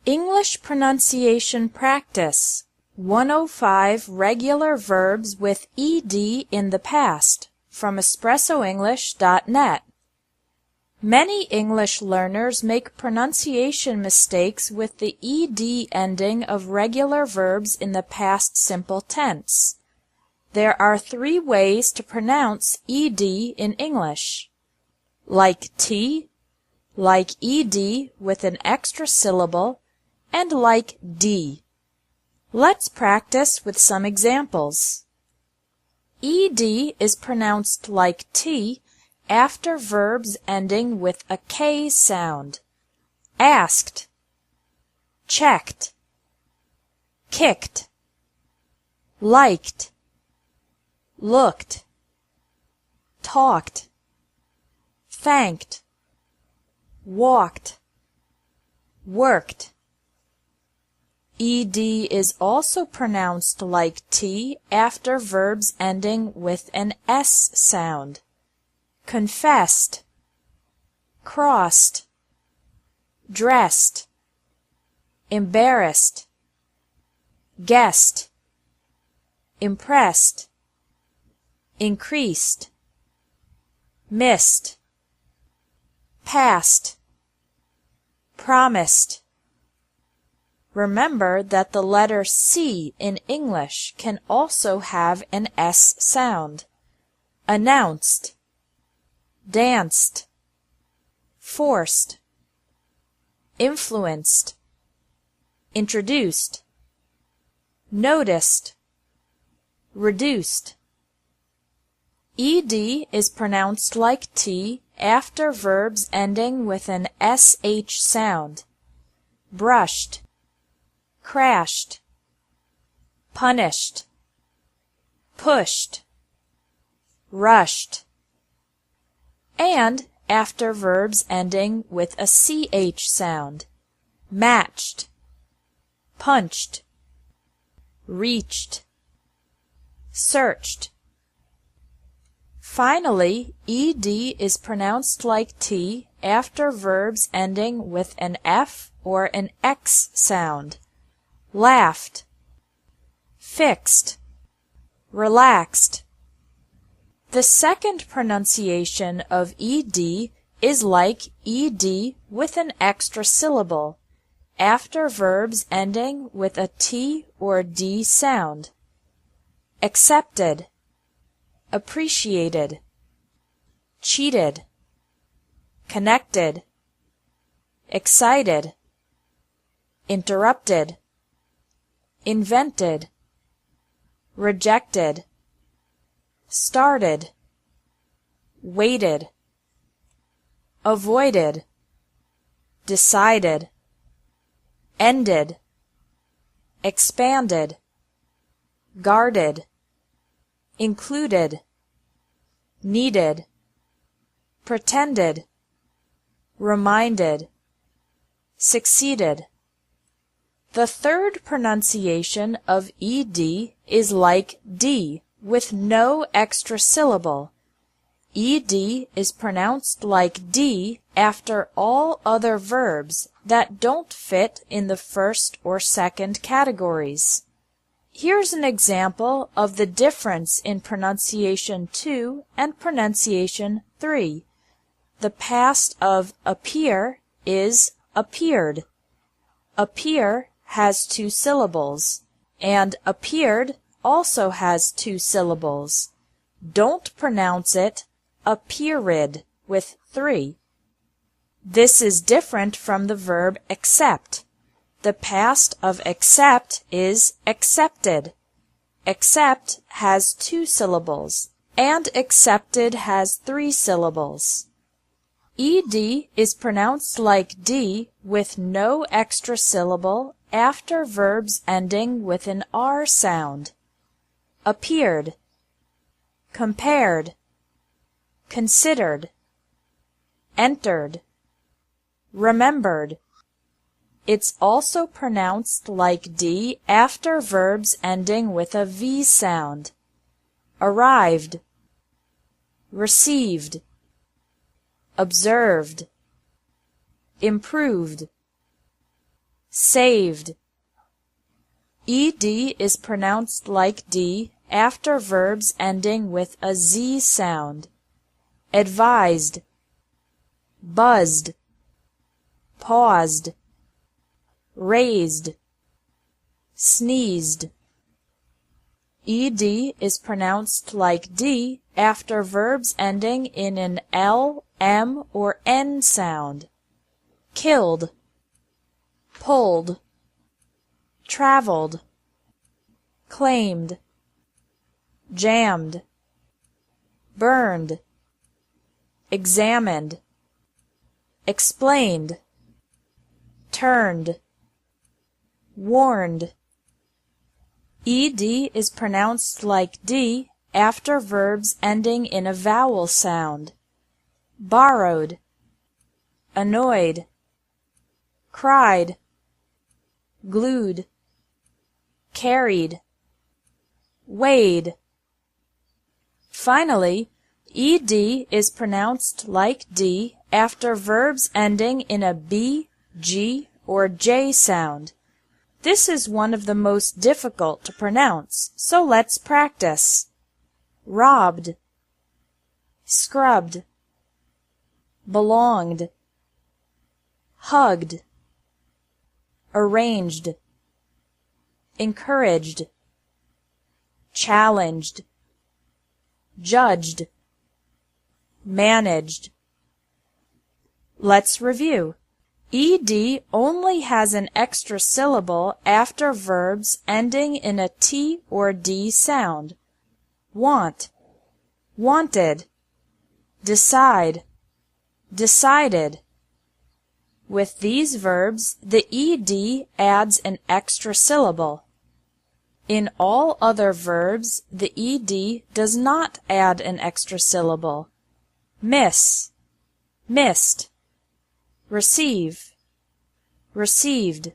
English pronunciation practice. 105 regular verbs with ed in the past from espressoenglish.net. Many English learners make pronunciation mistakes with the ed ending of regular verbs in the past simple tense. There are 3 ways to pronounce ed in English. Like T, like ed with an extra syllable, and like D. Let's practice with some examples. Ed is pronounced like T after verbs ending with a K sound. Asked, checked, kicked, liked, looked, talked, thanked, walked, worked. Ed is also pronounced like T after verbs ending with an S sound. Confessed, crossed, dressed, embarrassed, guessed, impressed, increased, missed, passed, promised. Remember that the letter C in English can also have an S sound. Announced, danced, forced, influenced, introduced, noticed, reduced. Ed is pronounced like T after verbs ending with an SH sound. Brushed, crashed, punished, pushed, rushed, and after verbs ending with a CH sound. Matched, punched, reached, searched. Finally, ed is pronounced like T after verbs ending with an F or an X sound. Laughed, fixed, relaxed. The second pronunciation of ed is like ed with an extra syllable, after verbs ending with a T or D sound. Accepted, appreciated, cheated, connected, excited, interrupted, invented, rejected, started, waited, avoided, decided, ended, expanded, guarded, included, needed, pretended, reminded, succeeded. The third pronunciation of ed is like D with no extra syllable. Ed is pronounced like D after all other verbs that don't fit in the first or second categories. Here's an example of the difference in pronunciation 2 and pronunciation 3. The past of appear is appeared. Appear has 2 syllables, and appeared also has 2 syllables. Don't pronounce it appeared with 3. This is different from the verb accept. The past of accept is accepted. Accept has 2 syllables, and accepted has 3 syllables. Ed is pronounced like D with no extra syllable after verbs ending with an R sound. Appeared, compared, considered, entered, remembered. It's also pronounced like D after verbs ending with a V sound. Arrived, received, observed, improved, saved. Ed is pronounced like D after verbs ending with a Z sound. Advised, buzzed, paused, raised, sneezed. Ed is pronounced like D after verbs ending in an L, M, or N sound. Killed, pulled, traveled, claimed, jammed, burned, examined, explained, turned, warned. Ed is pronounced like D after verbs ending in a vowel sound. Borrowed, annoyed, cried, glued, carried, weighed. Finally, Ed is pronounced like D after verbs ending in a B, G, or J sound. This is one of the most difficult to pronounce, so let's practice. Robbed, scrubbed, belonged, hugged, arranged, encouraged, challenged, judged, managed. Let's review. Ed only has an extra syllable after verbs ending in a T or D sound. Want, wanted, decide, decided. With these verbs, the ed adds an extra syllable. In all other verbs, the ed does not add an extra syllable. Miss, missed, receive, received.